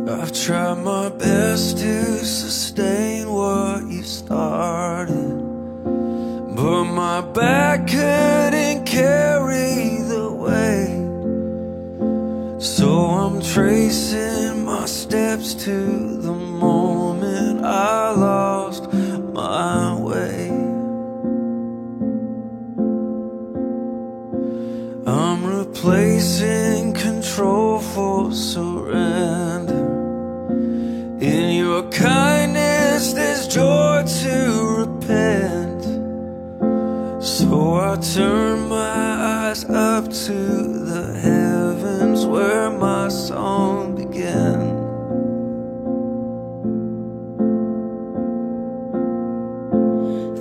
I've tried my best to sustain what you started, but my back couldn't carry the weight. So I'm tracing my steps to the moment I lost my way. I'm replacing control for surrender. In your kindness there's joy to repent. So I turn my eyes up to the heavens where my song began.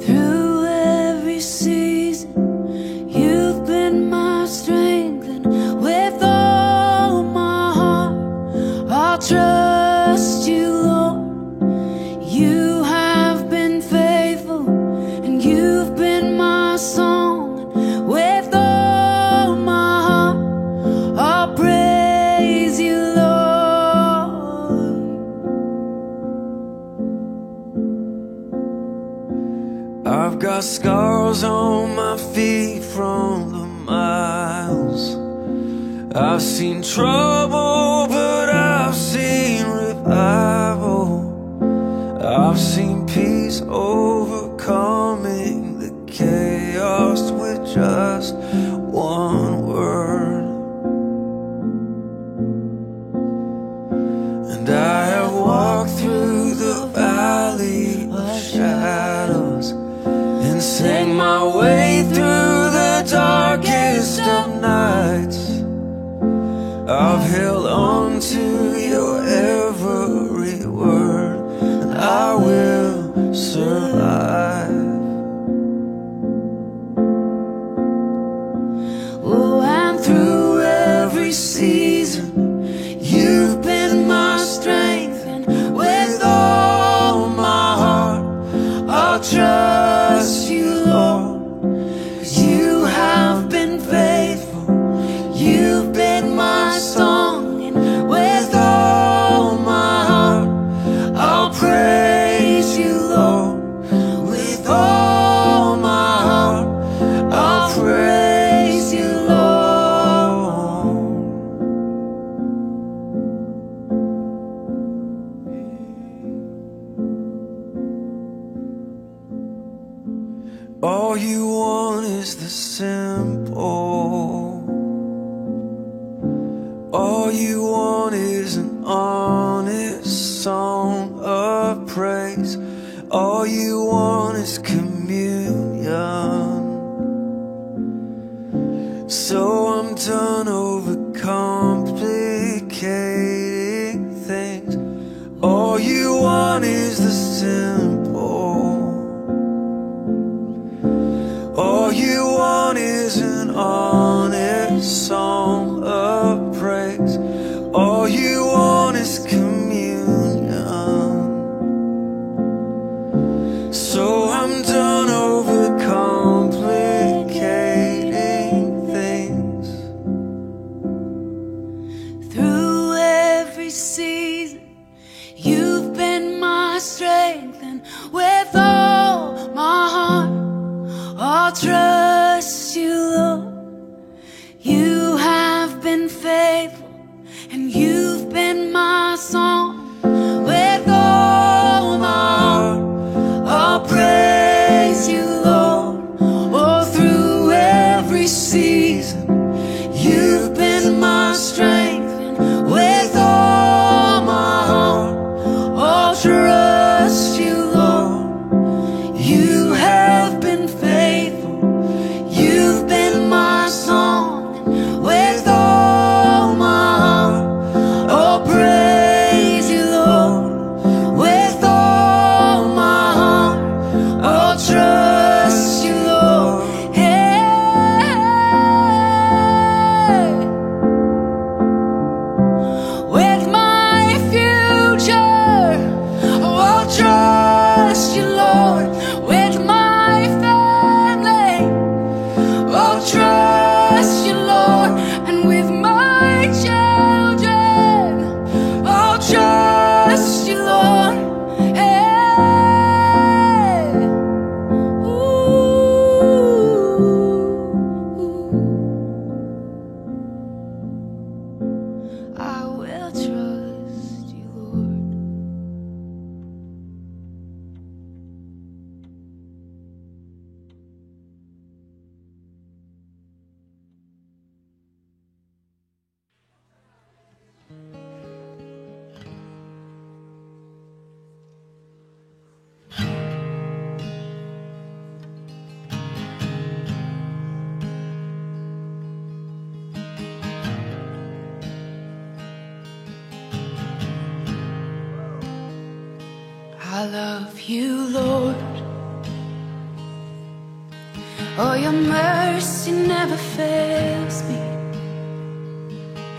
Through every season, you've been my strength, and with all my heart, I'll trust you, Lord. You have been faithful, and you've been my song. And with all my heart, I'll praise you, Lord. I've got scars on my feet from the miles. I've seen trouble, but I've seen revival. I've seen peace overcoming the chaos with just one word. And I have walked through the valley of shadows and sang my way through the darkest of nights. I've held on to your every word, and I will survive. Oh, and through every season, you've been my strength, and with all my heart, I'll trust you, Lord. 'Cause you have been faithful, you've been my song, and with all my heart, I'll praise you, Lord. With all my heart, I'll praise you, Lord. All you want is the simple. All you want is an honest song of praise. All you want is communion. So I'm done overcomplicating things. All you want is the simple. All you want is an honest song of praise. All you want is communion. So I'm done overcomplicating things. Through every season, you've been my strength, and with all my heart, I'll trust you, Lord. You have been faithful, and you've been my song. With all my heart, I'll praise you, Lord. Oh, through every season, you've been my strength, and with all my I love you, Lord. Oh, your mercy never fails me.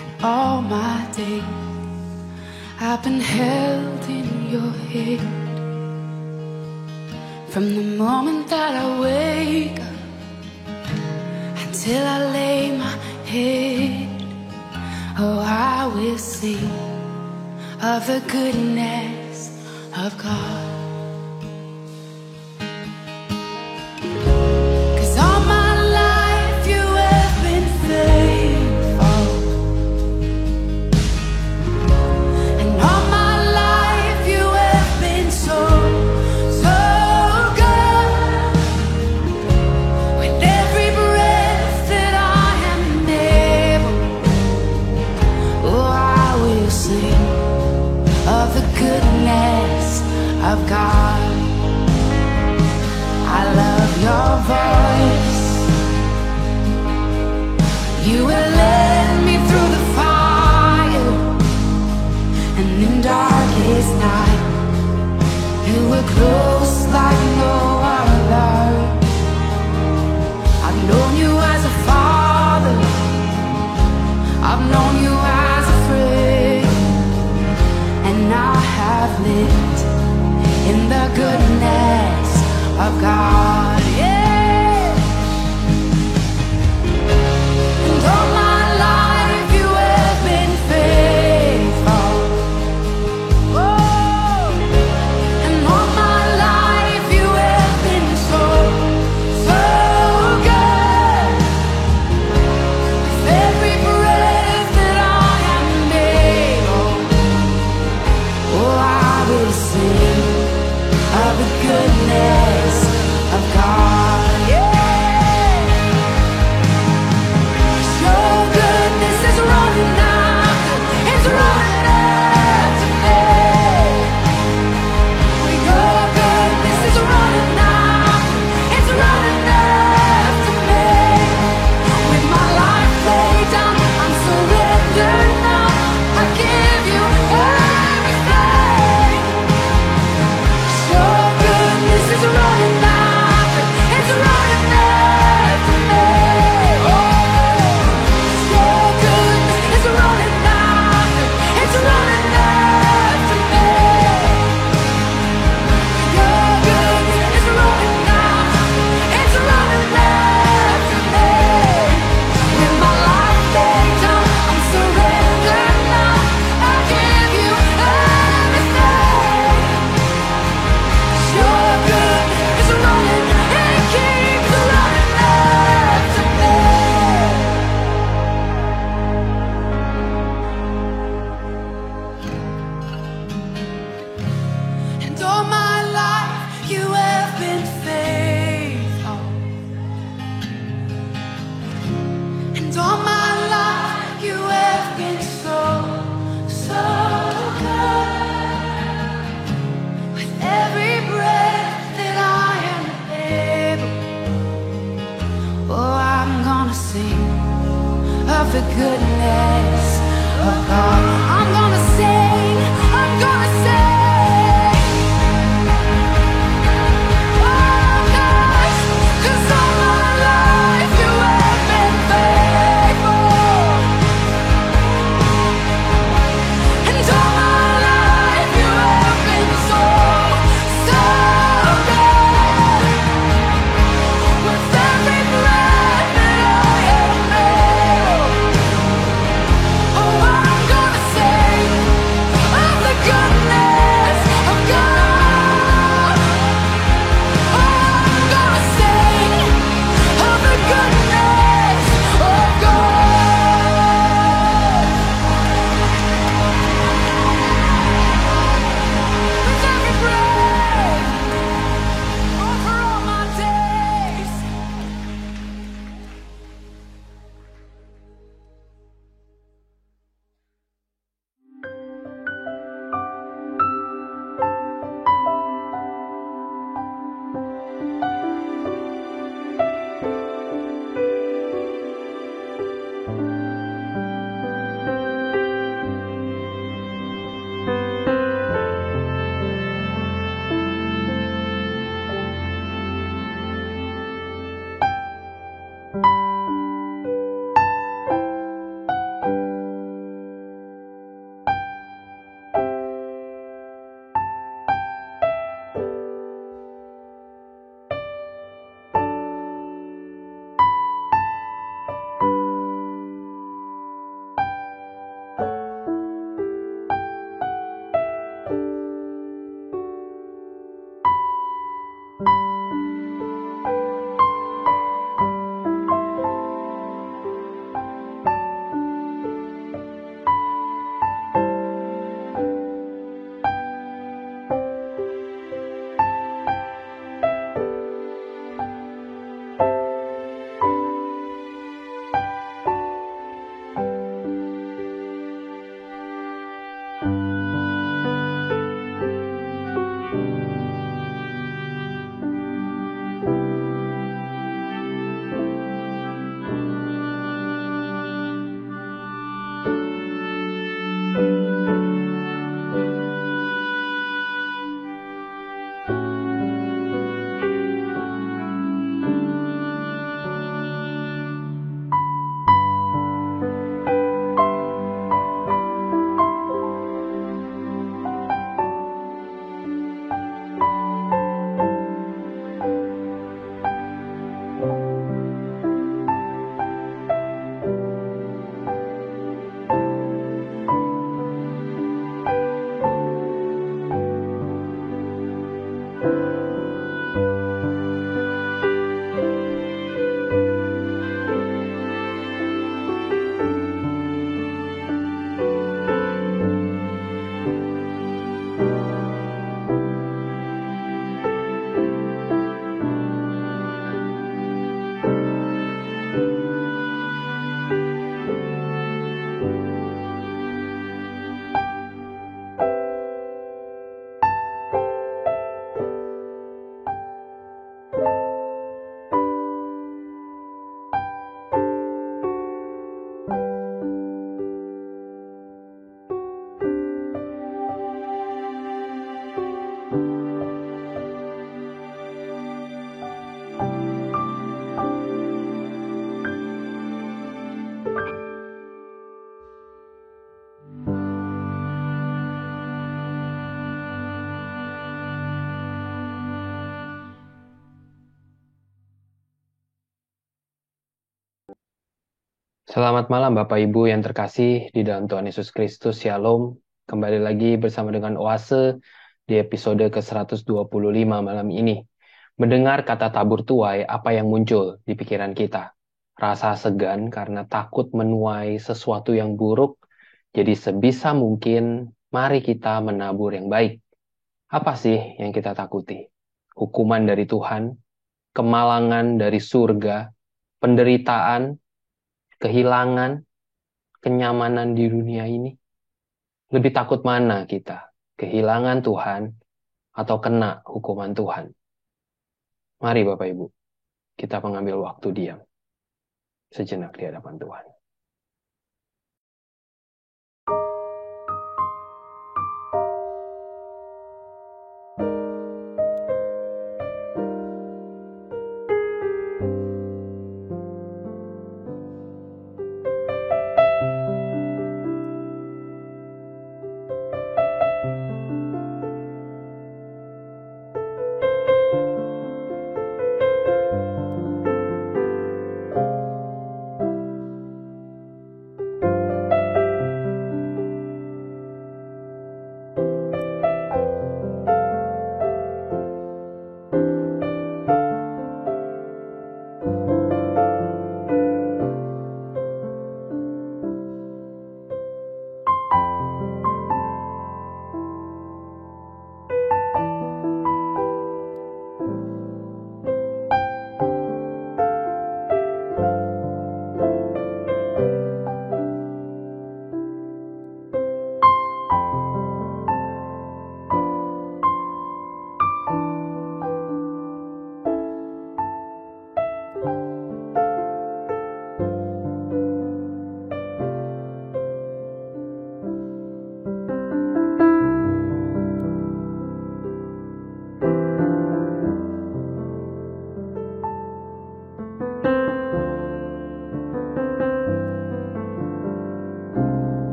And all my days I've been held in your hand. From the moment that I wake up until I lay my head, oh, I will sing of the goodness of God. 'Cause all my life you have been faithful, and all my life you have been so, so good. With every breath that I am able, oh, I will sing of the goodness of God. I love your voice. You will lead me through the fire, and in darkest night you were close like no other. I've known you as a father, I've known you as a friend, and I have lived in the goodness of God, yeah. And all my life you have been faithful. Oh, and all my life you have been so, so good. With every breath that I am able, oh, I will sing of the goodness of God, yeah. 'Cause your goodness is running after, it's running after me. Well, your goodness is running after, it's running after me. With my life laid down, I'm surrendered now. I give you everything. Your goodness is running after, it's running after me. Oh, your goodness is running after, it's running after me. Your goodness is running after, it's running after me. With my life laid down, I'm surrendered now. I give you everything. Your goodness is running, it keeps running after me. And all my life you have been faithful, and all my life you have been so, so good. With every breath that I am able, oh, I'm gonna sing of the goodness of God. I'm gonna sing, I'm gonna sing. Oh, gosh, 'cause all my life you have been faithful, and all my life you have been so, so good. With every breath that I am able, oh, I'm gonna sing. Selamat malam Bapak Ibu yang terkasih di dalam Tuhan Yesus Kristus. Shalom. Kembali lagi bersama dengan Oase di episode ke-125 malam ini. Mendengar kata tabur tuai, apa yang muncul di pikiran kita? Rasa segan karena takut menuai sesuatu yang buruk. Jadi sebisa mungkin mari kita menabur yang baik. Apa sih yang kita takuti? Hukuman dari Tuhan, kemalangan dari surga, penderitaan, kehilangan, kenyamanan di dunia ini? Lebih takut mana kita? Kehilangan Tuhan atau kena hukuman Tuhan? Mari Bapak Ibu, kita mengambil waktu diam sejenak di hadapan Tuhan.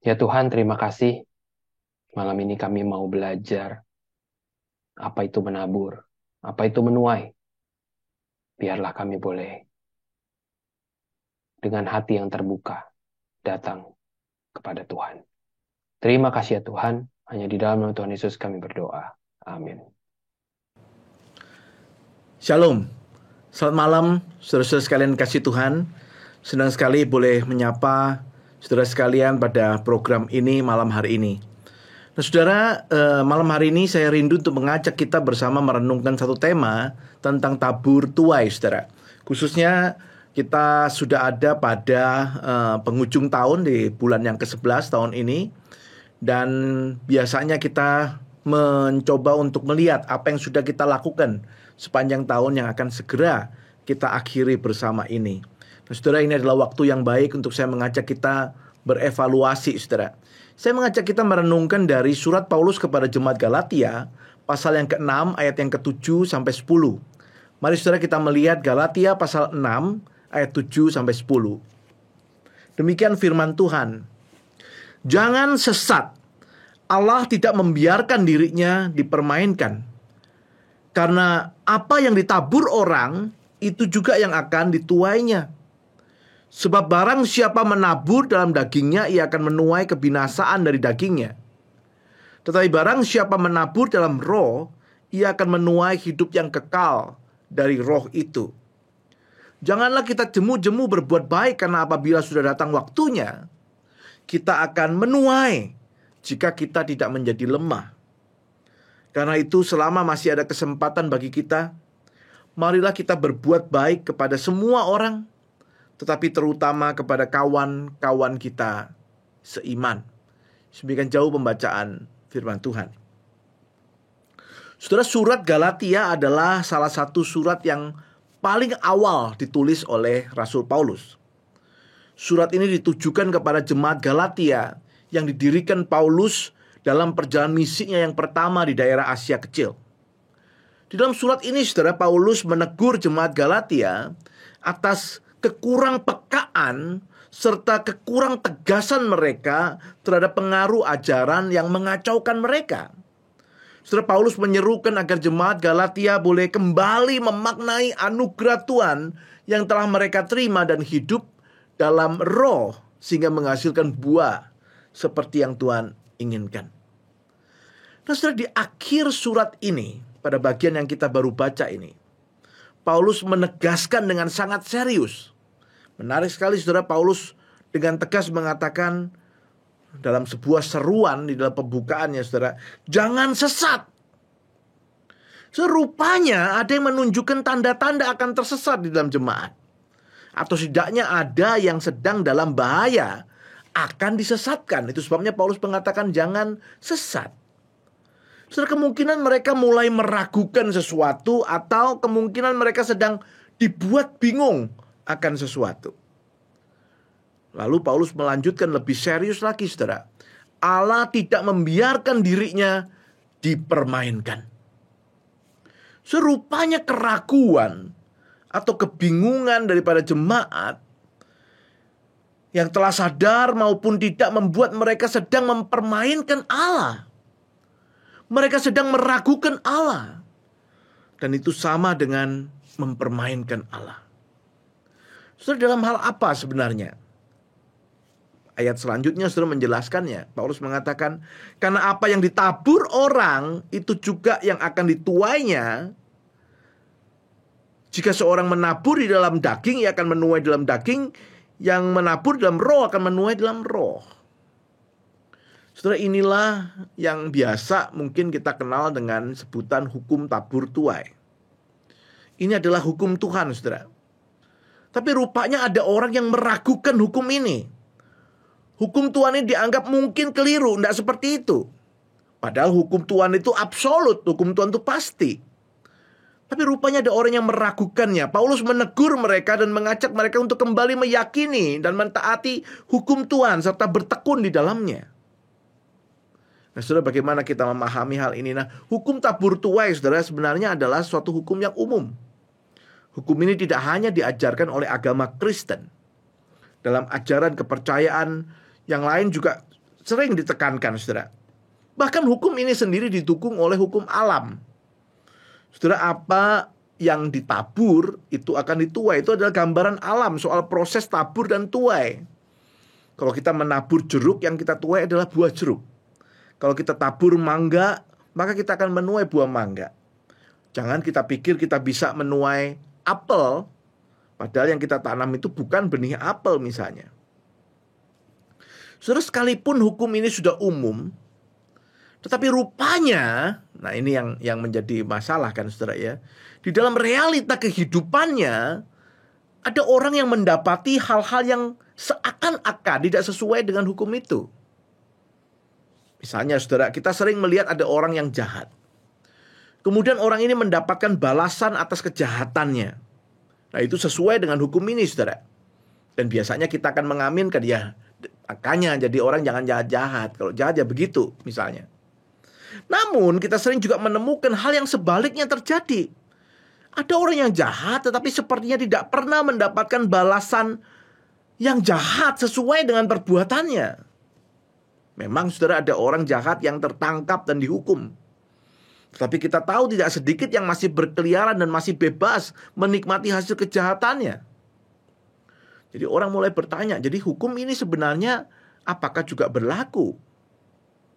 Ya Tuhan, terima kasih. Malam ini kami mau belajar apa itu menabur, apa itu menuai. Biarlah kami boleh dengan hati yang terbuka datang kepada Tuhan. Terima kasih ya Tuhan, hanya di dalam nama Tuhan Yesus kami berdoa. Amin. Shalom, selamat malam saudara-saudara sekalian kasih Tuhan. Senang sekali boleh menyapa saudara sekalian pada program ini malam hari ini. Nah saudara, malam hari ini saya rindu untuk mengajak kita bersama merenungkan satu tema tentang tabur tuai saudara. Khususnya kita sudah ada pada penghujung tahun di bulan yang ke-11 tahun ini. Dan biasanya kita mencoba untuk melihat apa yang sudah kita lakukan sepanjang tahun yang akan segera kita akhiri bersama ini. Nah, saudara, ini adalah waktu yang baik untuk saya mengajak kita berevaluasi, saudara. Saya mengajak kita merenungkan dari surat Paulus kepada jemaat Galatia, pasal yang ke-6, ayat yang ke-7 sampai 10. Mari saudara kita melihat Galatia pasal 6, ayat 7 sampai 10. Demikian firman Tuhan. Jangan sesat. Allah tidak membiarkan dirinya dipermainkan. Karena apa yang ditabur orang, itu juga yang akan dituainya. Sebab barang siapa menabur dalam dagingnya, ia akan menuai kebinasaan dari dagingnya. Tetapi barang siapa menabur dalam roh, ia akan menuai hidup yang kekal dari roh itu. Janganlah kita jemu-jemu berbuat baik, karena apabila sudah datang waktunya, kita akan menuai jika kita tidak menjadi lemah. Karena itu selama masih ada kesempatan bagi kita, marilah kita berbuat baik kepada semua orang, tetapi terutama kepada kawan-kawan kita seiman. Demikian jauh pembacaan firman Tuhan. Saudara, surat Galatia adalah salah satu surat yang paling awal ditulis oleh Rasul Paulus. Surat ini ditujukan kepada jemaat Galatia yang didirikan Paulus dalam perjalanan misinya yang pertama di daerah Asia Kecil. Di dalam surat ini, saudara, Paulus menegur jemaat Galatia atas kekurangpekaan serta kekurang tegasan mereka terhadap pengaruh ajaran yang mengacaukan mereka. Saudara, Paulus menyerukan agar jemaat Galatia boleh kembali memaknai anugerah Tuhan yang telah mereka terima dan hidup dalam roh sehingga menghasilkan buah seperti yang Tuhan inginkan. Nah, saudara, di akhir surat ini, pada bagian yang kita baru baca ini, Paulus menegaskan dengan sangat serius. Menarik sekali, saudara, Paulus dengan tegas mengatakan dalam sebuah seruan di dalam pembukaannya, saudara, jangan sesat. Serupanya ada yang menunjukkan tanda-tanda akan tersesat di dalam jemaat, atau setidaknya ada yang sedang dalam bahaya akan disesatkan. Itu sebabnya Paulus mengatakan jangan sesat. Saudara, kemungkinan mereka mulai meragukan sesuatu, atau kemungkinan mereka sedang dibuat bingung akan sesuatu. Lalu Paulus melanjutkan lebih serius lagi, saudara. Allah tidak membiarkan dirinya dipermainkan. Serupanya keraguan atau kebingungan daripada jemaat yang telah sadar maupun tidak membuat mereka sedang mempermainkan Allah. Mereka sedang meragukan Allah. Dan itu sama dengan mempermainkan Allah. Saudara, dalam hal apa sebenarnya? Ayat selanjutnya saudara menjelaskannya. Paulus mengatakan, karena apa yang ditabur orang, itu juga yang akan dituainya. Jika seorang menabur di dalam daging, ia akan menuai dalam daging. Yang menabur dalam roh akan menuai dalam roh. Saudara, inilah yang biasa mungkin kita kenal dengan sebutan hukum tabur tuai. Ini adalah hukum Tuhan, saudara. Tapi rupanya ada orang yang meragukan hukum ini. Hukum Tuhan ini dianggap mungkin keliru, tidak seperti itu. Padahal hukum Tuhan itu absolut, hukum Tuhan itu pasti. Tapi rupanya ada orang yang meragukannya. Paulus menegur mereka dan mengajak mereka untuk kembali meyakini dan mentaati hukum Tuhan serta bertekun di dalamnya. Nah, saudara, bagaimana kita memahami hal ini? Nah, hukum tabur tuai, saudara, sebenarnya adalah suatu hukum yang umum. Hukum ini tidak hanya diajarkan oleh agama Kristen. Dalam ajaran kepercayaan yang lain juga sering ditekankan, saudara. Bahkan hukum ini sendiri didukung oleh hukum alam. Saudara, apa yang ditabur itu akan dituai. Itu adalah gambaran alam soal proses tabur dan tuai. Kalau kita menabur jeruk, yang kita tuai adalah buah jeruk. Kalau kita tabur mangga, maka kita akan menuai buah mangga. Jangan kita pikir kita bisa menuai apel, padahal yang kita tanam itu bukan benih apel misalnya. Saudara, sekalipun hukum ini sudah umum, tetapi rupanya, nah ini yang menjadi masalah kan, saudara ya. Di dalam realita kehidupannya, ada orang yang mendapati hal-hal yang seakan-akan tidak sesuai dengan hukum itu. Misalnya, saudara, kita sering melihat ada orang yang jahat. Kemudian orang ini mendapatkan balasan atas kejahatannya. Nah, itu sesuai dengan hukum ini, saudara. Dan biasanya kita akan mengaminkan, ya, makanya jadi orang jangan jahat-jahat. Kalau jahat ya begitu, misalnya. Namun, kita sering juga menemukan hal yang sebaliknya terjadi. Ada orang yang jahat, tetapi sepertinya tidak pernah mendapatkan balasan yang jahat sesuai dengan perbuatannya. Memang, saudara, ada orang jahat yang tertangkap dan dihukum. Tetapi kita tahu tidak sedikit yang masih berkeliaran dan masih bebas menikmati hasil kejahatannya. Jadi orang mulai bertanya, jadi hukum ini sebenarnya apakah juga berlaku?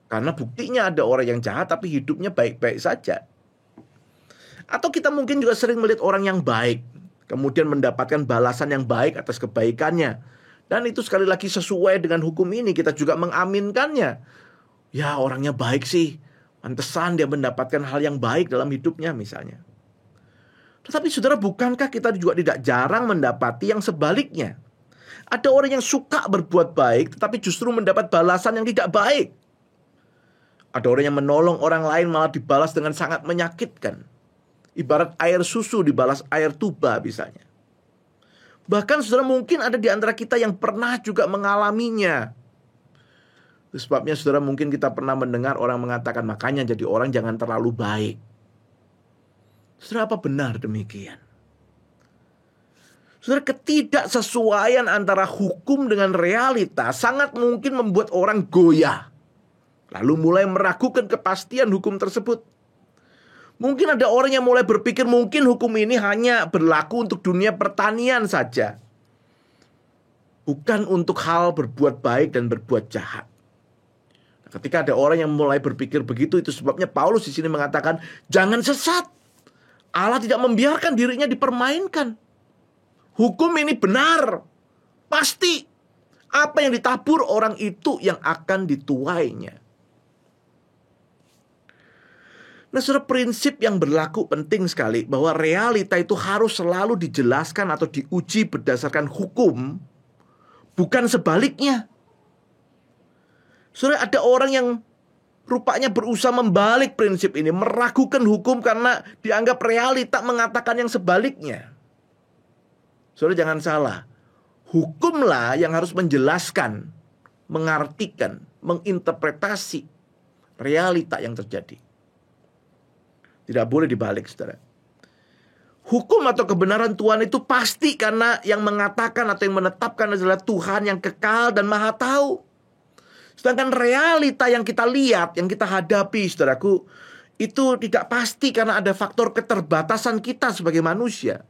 Karena buktinya ada orang yang jahat tapi hidupnya baik-baik saja. Atau kita mungkin juga sering melihat orang yang baik, kemudian mendapatkan balasan yang baik atas kebaikannya. Dan itu sekali lagi sesuai dengan hukum ini, kita juga mengaminkannya. Ya, orangnya baik sih, pantesan dia mendapatkan hal yang baik dalam hidupnya misalnya. Tetapi saudara, bukankah kita juga tidak jarang mendapati yang sebaliknya? Ada orang yang suka berbuat baik tetapi justru mendapat balasan yang tidak baik. Ada orang yang menolong orang lain malah dibalas dengan sangat menyakitkan. Ibarat air susu dibalas air tuba misalnya. Bahkan saudara, mungkin ada di antara kita yang pernah juga mengalaminya. Itu sebabnya saudara, mungkin kita pernah mendengar orang mengatakan, makanya jadi orang jangan terlalu baik. Saudara, apa benar demikian? Saudara, ketidaksesuaian antara hukum dengan realita sangat mungkin membuat orang goyah, lalu mulai meragukan kepastian hukum tersebut. Mungkin ada orang yang mulai berpikir mungkin hukum ini hanya berlaku untuk dunia pertanian saja, bukan untuk hal berbuat baik dan berbuat jahat. Ketika ada orang yang mulai berpikir begitu, itu sebabnya Paulus di sini mengatakan, jangan sesat. Allah tidak membiarkan dirinya dipermainkan. Hukum ini benar, pasti. Apa yang ditabur orang itu yang akan dituainya. Nah, saudara, prinsip yang berlaku penting sekali, bahwa realita itu harus selalu dijelaskan atau diuji berdasarkan hukum, bukan sebaliknya. Saudara, ada orang yang rupanya berusaha membalik prinsip ini, meragukan hukum karena dianggap realita mengatakan yang sebaliknya. Saudara, jangan salah. Hukumlah yang harus menjelaskan, mengartikan, menginterpretasi realita yang terjadi. Tidak boleh dibalik, saudara. Hukum atau kebenaran Tuhan itu pasti karena yang mengatakan atau yang menetapkan adalah Tuhan yang kekal dan maha tahu. Sedangkan realita yang kita lihat, yang kita hadapi, saudaraku, itu tidak pasti karena ada faktor keterbatasan kita sebagai manusia.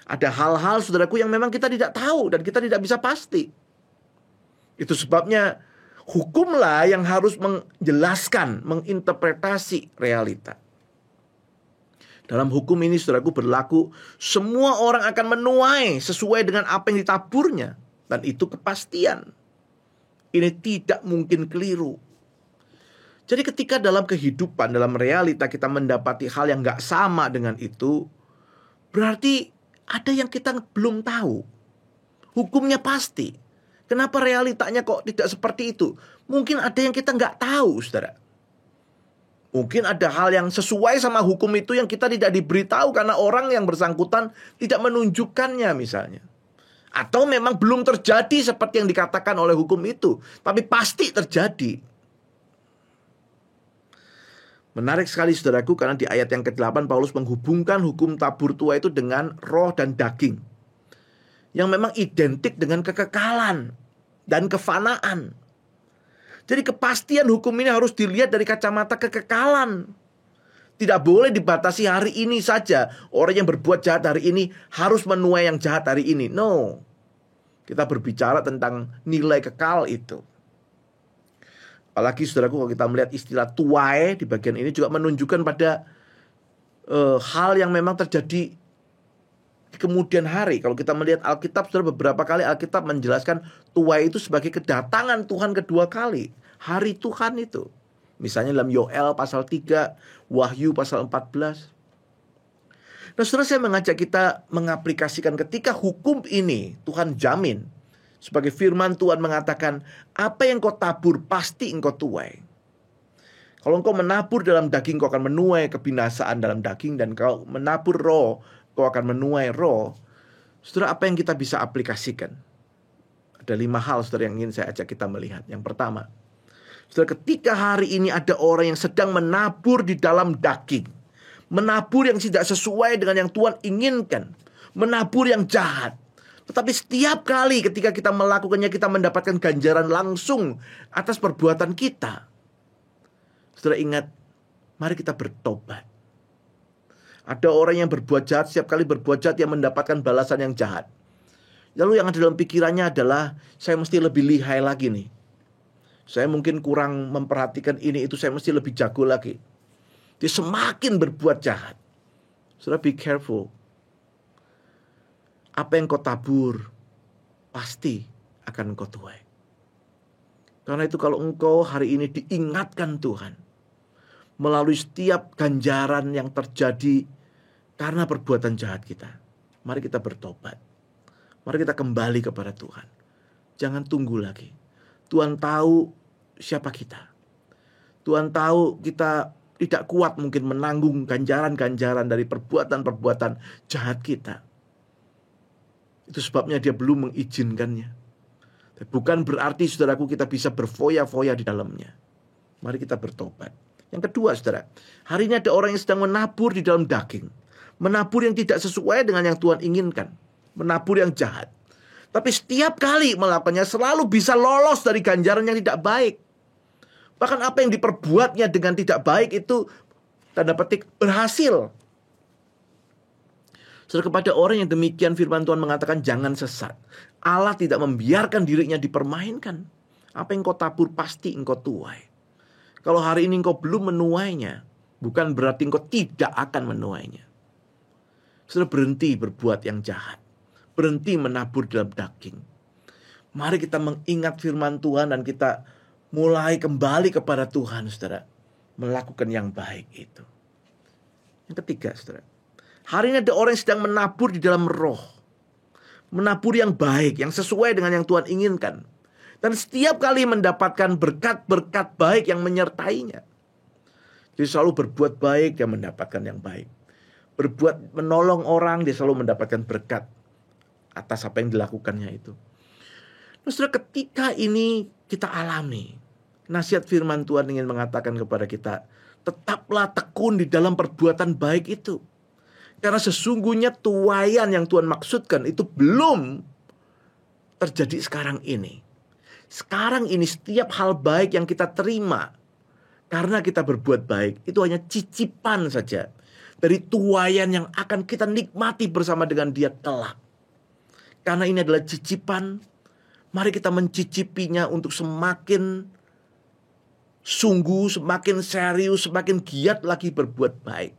Ada hal-hal, saudaraku, yang memang kita tidak tahu dan kita tidak bisa pasti. Itu sebabnya hukumlah yang harus menjelaskan, menginterpretasi realita. Dalam hukum ini, saudaraku, berlaku semua orang akan menuai sesuai dengan apa yang ditaburnya. Dan itu kepastian. Ini tidak mungkin keliru. Jadi ketika dalam kehidupan, dalam realita kita mendapati hal yang gak sama dengan itu, berarti ada yang kita belum tahu. Hukumnya pasti. Kenapa realitanya kok tidak seperti itu? Mungkin ada yang kita gak tahu, saudara. Mungkin ada hal yang sesuai sama hukum itu yang kita tidak diberitahu karena orang yang bersangkutan tidak menunjukkannya misalnya. Atau memang belum terjadi seperti yang dikatakan oleh hukum itu, tapi pasti terjadi. Menarik sekali, saudaraku, karena di ayat yang ke-8 Paulus menghubungkan hukum tabur tua itu dengan roh dan daging, yang memang identik dengan kekekalan dan kefanaan. Jadi kepastian hukum ini harus dilihat dari kacamata kekekalan. Tidak boleh dibatasi hari ini saja. Orang yang berbuat jahat hari ini harus menuai yang jahat hari ini. No. Kita berbicara tentang nilai kekal itu. Apalagi, saudaraku, kalau kita melihat istilah tuai di bagian ini juga menunjukkan pada hal yang memang terjadi di kemudian hari. Kalau kita melihat Alkitab, saudara, beberapa kali Alkitab menjelaskan tuai itu sebagai kedatangan Tuhan kedua kali. Hari Tuhan itu. Misalnya dalam Yoel pasal 3, Wahyu pasal 14. Nah, saudara, saya mengajak kita mengaplikasikan ketika hukum ini Tuhan jamin. Sebagai firman Tuhan mengatakan, apa yang kau tabur pasti engkau tuai. Kalau engkau menabur dalam daging, kau akan menuai kebinasaan dalam daging. Dan kalau menabur roh, kau akan menuai roh. Saudara, apa yang kita bisa aplikasikan? Ada 5 hal, saudara, yang ingin saya ajak kita melihat. Yang pertama, saudara, ketika hari ini ada orang yang sedang menabur di dalam daging, menabur yang tidak sesuai dengan yang Tuhan inginkan, menabur yang jahat. Tetapi setiap kali ketika kita melakukannya, kita mendapatkan ganjaran langsung atas perbuatan kita. Saudara, ingat, mari kita bertobat. Ada orang yang berbuat jahat, setiap kali berbuat jahat yang mendapatkan balasan yang jahat. Lalu yang ada dalam pikirannya adalah, saya mesti lebih lihai lagi nih. Saya mungkin kurang memperhatikan ini itu, saya mesti lebih jago lagi. Dia semakin berbuat jahat. Saudara, be careful. Apa yang kau tabur, pasti akan kau tuai. Karena itu kalau engkau hari ini diingatkan Tuhan, melalui setiap ganjaran yang terjadi karena perbuatan jahat kita, mari kita bertobat. Mari kita kembali kepada Tuhan. Jangan tunggu lagi. Tuhan tahu siapa kita. Tuhan tahu kita tidak kuat mungkin menanggung ganjaran-ganjaran dari perbuatan-perbuatan jahat kita. Itu sebabnya dia belum mengizinkannya. Bukan berarti saudaraku kita bisa berfoya-foya di dalamnya. Mari kita bertobat. Yang kedua saudara, hari ini ada orang yang sedang menabur di dalam daging. Menabur yang tidak sesuai dengan yang Tuhan inginkan. Menabur yang jahat. Tapi setiap kali melakukannya selalu bisa lolos dari ganjaran yang tidak baik. Bahkan apa yang diperbuatnya dengan tidak baik itu tanda petik berhasil. Saudara, kepada orang yang demikian firman Tuhan mengatakan jangan sesat. Allah tidak membiarkan dirinya dipermainkan. Apa yang kau tabur pasti engkau tuai. Kalau hari ini engkau belum menuainya, bukan berarti engkau tidak akan menuainya. Saudara, berhenti berbuat yang jahat. Berhenti menabur dalam daging. Mari kita mengingat firman Tuhan dan kita mulai kembali kepada Tuhan, saudara. Melakukan yang baik itu. Yang ketiga, saudara. Hari ini ada orang yang sedang menabur di dalam roh. Menabur yang baik, yang sesuai dengan yang Tuhan inginkan. Dan setiap kali mendapatkan berkat-berkat baik yang menyertainya. Jadi selalu berbuat baik, dia mendapatkan yang baik. Berbuat menolong orang, dia selalu mendapatkan berkat atas apa yang dilakukannya itu. Nah, saudara, ketika ini kita alami, nasihat firman Tuhan ingin mengatakan kepada kita, tetaplah tekun di dalam perbuatan baik itu. Karena sesungguhnya tuaian yang Tuhan maksudkan itu belum terjadi sekarang ini. Sekarang ini setiap hal baik yang kita terima karena kita berbuat baik, itu hanya cicipan saja dari tuaian yang akan kita nikmati bersama dengan Dia kelak. Karena ini adalah cicipan, mari kita mencicipinya untuk semakin sungguh, semakin serius, semakin giat lagi berbuat baik.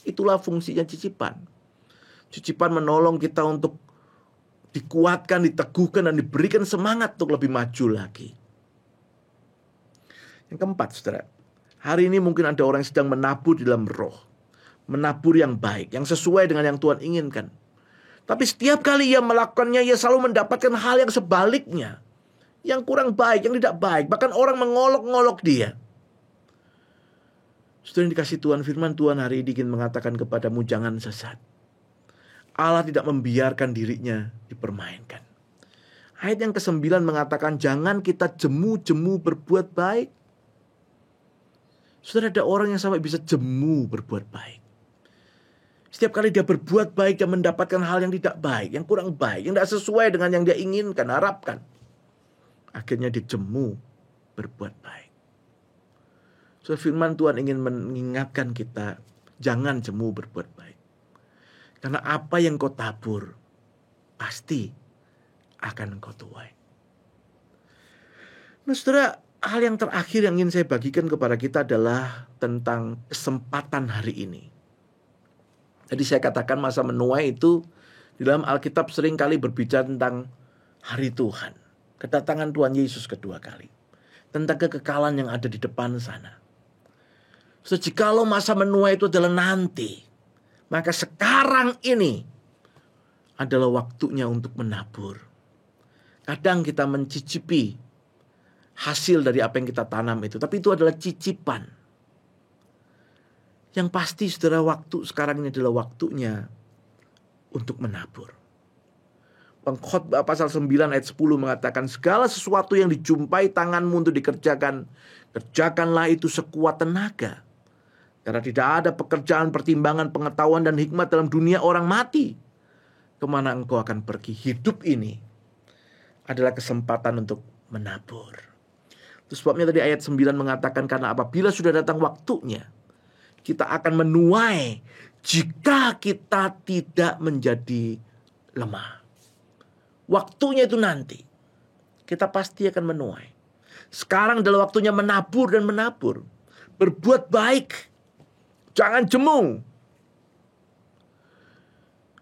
Itulah fungsinya cicipan. Cicipan menolong kita untuk dikuatkan, diteguhkan, dan diberikan semangat untuk lebih maju lagi. Yang keempat, saudara, hari ini mungkin ada orang yang sedang menabur di dalam roh. Menabur yang baik, yang sesuai dengan yang Tuhan inginkan. Tapi setiap kali ia melakukannya, ia selalu mendapatkan hal yang sebaliknya. Yang kurang baik, yang tidak baik. Bahkan orang mengolok-ngolok dia. Saudara yang dikasih Tuhan, firman Tuhan hari ini ingin mengatakan kepadamu, jangan sesat. Allah tidak membiarkan dirinya dipermainkan. Ayat yang ke-9 mengatakan, jangan kita jemu-jemu berbuat baik. Saudara, ada orang yang sampai bisa jemu berbuat baik. Setiap kali dia berbuat baik, dia mendapatkan hal yang tidak baik, yang kurang baik, yang tidak sesuai dengan yang dia inginkan, harapkan. Akhirnya dia jemu berbuat baik. So, firman Tuhan ingin mengingatkan kita, jangan jemu berbuat baik. Karena apa yang kau tabur, pasti akan kau tuai. Nah, saudara, hal yang terakhir yang ingin saya bagikan kepada kita adalah tentang kesempatan hari ini. Jadi saya katakan masa menuai itu di dalam Alkitab sering kali berbicara tentang hari Tuhan. Kedatangan Tuhan Yesus kedua kali. Tentang kekekalan yang ada di depan sana. So, jikalau masa menuai itu adalah nanti, maka sekarang ini adalah waktunya untuk menabur. Kadang kita mencicipi hasil dari apa yang kita tanam itu. Tapi itu adalah cicipan. Yang pasti saudara, waktu sekarang ini adalah waktunya untuk menabur. Pengkhotbah pasal 9 ayat 10 mengatakan, segala sesuatu yang dijumpai tanganmu untuk dikerjakan, kerjakanlah itu sekuat tenaga. Karena tidak ada pekerjaan, pertimbangan, pengetahuan, dan hikmat dalam dunia orang mati. Kemana engkau akan pergi? Hidup ini adalah kesempatan untuk menabur. Itu sebabnya tadi ayat 9 mengatakan, karena apabila sudah datang waktunya, kita akan menuai jika kita tidak menjadi lemah. Waktunya itu nanti. Kita pasti akan menuai. Sekarang adalah waktunya menabur dan menabur. Berbuat baik. Jangan jemu.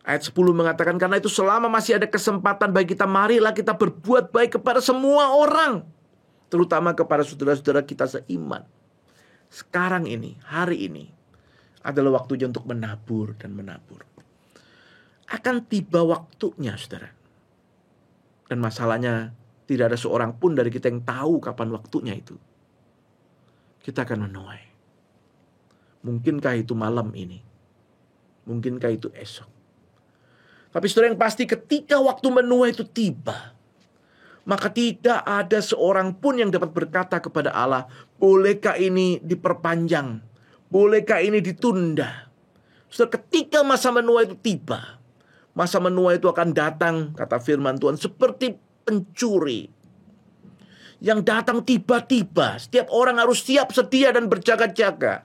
Ayat 10 mengatakan, karena itu selama masih ada kesempatan bagi kita, marilah kita berbuat baik kepada semua orang. Terutama kepada saudara-saudara kita seiman. Sekarang ini, hari ini, adalah waktunya untuk menabur dan menabur. Akan tiba waktunya, saudara. Dan masalahnya, tidak ada seorang pun dari kita yang tahu kapan waktunya itu. Kita akan menuai. Mungkinkah itu malam ini? Mungkinkah itu esok? Tapi saudara, yang pasti ketika waktu menuai itu tiba, maka tidak ada seorang pun yang dapat berkata kepada Allah, bolehkah ini diperpanjang? Bolehkah ini ditunda? Saudara, ketika masa menuai itu tiba, masa menuai itu akan datang, kata firman Tuhan, seperti pencuri yang datang tiba-tiba. Setiap orang harus siap, sedia, dan berjaga-jaga.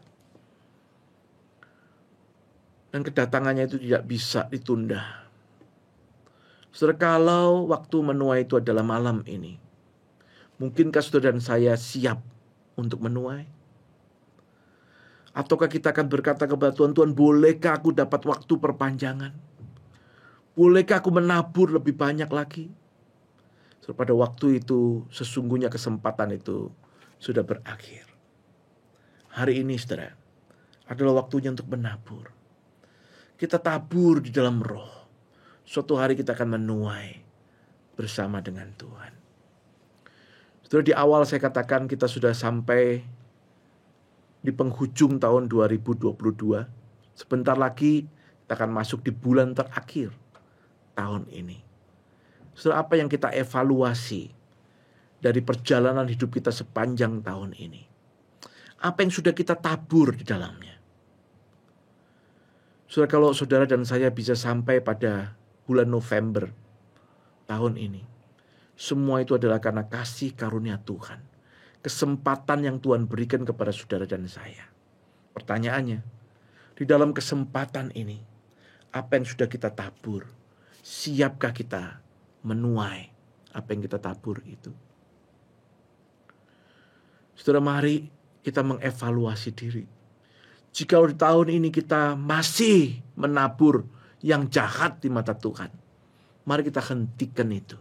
Dan kedatangannya itu tidak bisa ditunda. Saudara, kalau waktu menuai itu adalah malam ini, mungkinkah saudara dan saya siap untuk menuai? Ataukah kita akan berkata kepada Tuhan, Tuhan, bolehkah aku dapat waktu perpanjangan? Bolehkah aku menabur lebih banyak lagi? So, pada waktu itu sesungguhnya kesempatan itu sudah berakhir. Hari ini, saudara, adalah waktunya untuk menabur. Kita tabur di dalam roh. Suatu hari kita akan menuai bersama dengan Tuhan. Saudara, di awal saya katakan kita sudah sampai di penghujung tahun 2022. Sebentar lagi kita akan masuk di bulan terakhir tahun ini. Saudara, apa yang kita evaluasi dari perjalanan hidup kita sepanjang tahun ini? Apa yang sudah kita tabur di dalamnya? Saudara, kalau saudara dan saya bisa sampai pada bulan November tahun ini, semua itu adalah karena kasih karunia Tuhan. Kesempatan yang Tuhan berikan kepada saudara dan saya. Pertanyaannya, di dalam kesempatan ini, apa yang sudah kita tabur? Siapkah kita menuai apa yang kita tabur itu? Saudara, mari kita mengevaluasi diri. Jika di tahun ini kita masih menabur yang jahat di mata Tuhan, mari kita hentikan itu.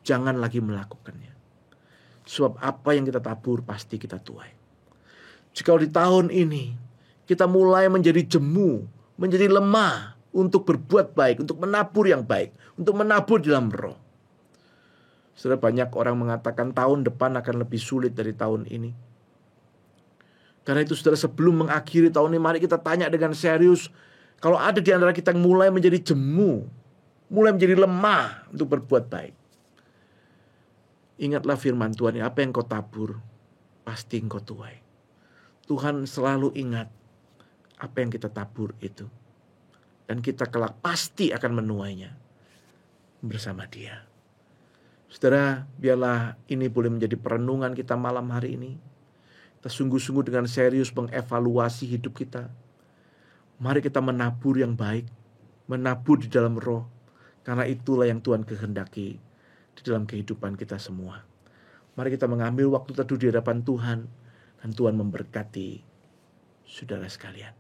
Jangan lagi melakukannya. Sebab apa yang kita tabur pasti kita tuai. Jika di tahun ini kita mulai menjadi jemu, menjadi lemah untuk berbuat baik, untuk menabur yang baik, untuk menabur dalam roh. Saudara, banyak orang mengatakan tahun depan akan lebih sulit dari tahun ini. Karena itu saudara, sebelum mengakhiri tahun ini, mari kita tanya dengan serius. Kalau ada di antara kita yang mulai menjadi jemu, mulai menjadi lemah untuk berbuat baik, ingatlah firman Tuhan, apa yang kau tabur, pasti engkau tuai. Tuhan selalu ingat apa yang kita tabur itu. Dan kita kelak pasti akan menuainya bersama Dia. Saudara, biarlah ini boleh menjadi perenungan kita malam hari ini. Kita sungguh-sungguh dengan serius mengevaluasi hidup kita. Mari kita menabur yang baik, menabur di dalam roh, karena itulah yang Tuhan kehendaki di dalam kehidupan kita semua. Mari kita mengambil waktu teduh di hadapan Tuhan, dan Tuhan memberkati saudara sekalian.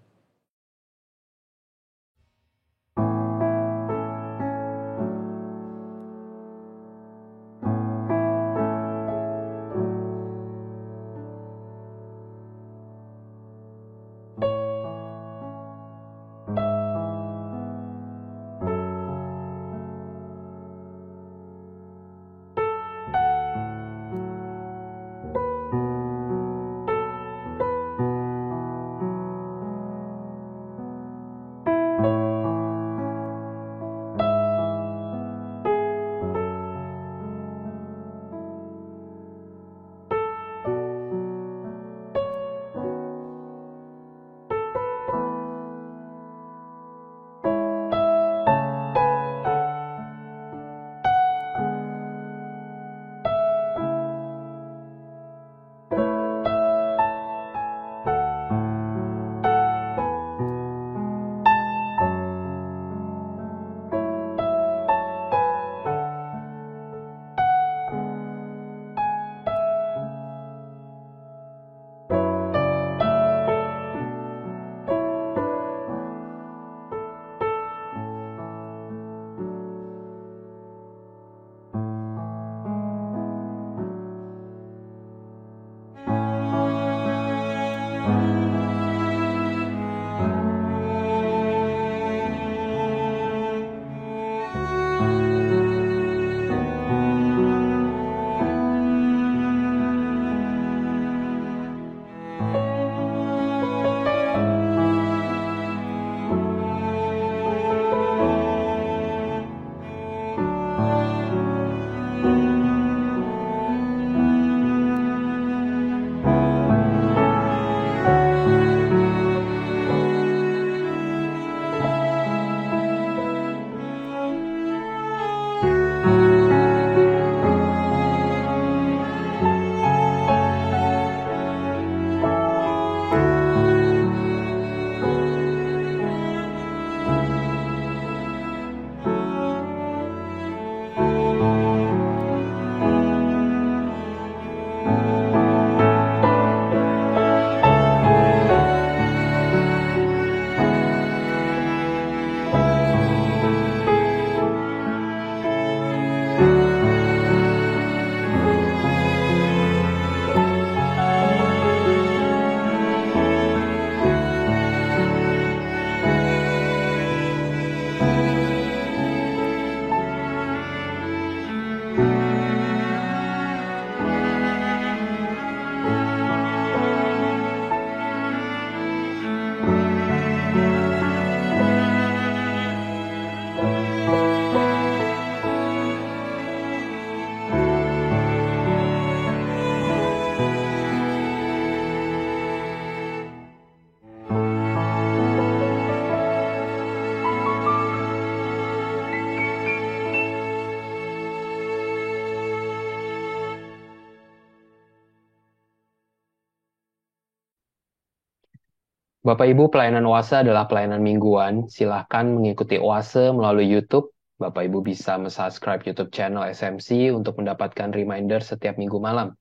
Bapak Ibu, pelayanan Oase adalah pelayanan mingguan. Silahkan mengikuti Oase melalui YouTube. Bapak Ibu bisa subscribe YouTube channel SMC untuk mendapatkan reminder setiap minggu malam.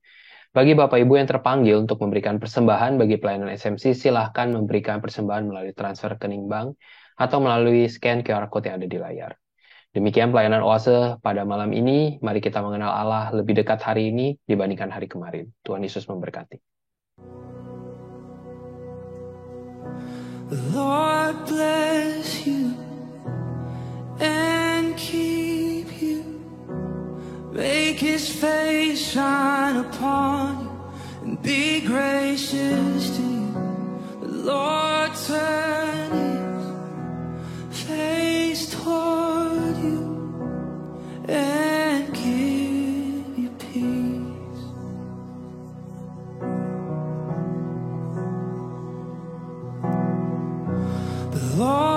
Bagi Bapak Ibu yang terpanggil untuk memberikan persembahan bagi pelayanan SMC, silahkan memberikan persembahan melalui transfer rekening bank atau melalui scan QR Code yang ada di layar. Demikian pelayanan Oase pada malam ini. Mari kita mengenal Allah lebih dekat hari ini dibandingkan hari kemarin. Tuhan Yesus memberkati. The Lord bless you and keep you. Make His face shine upon you and be gracious to you. The Lord turn His face toward you and give you peace. The Lord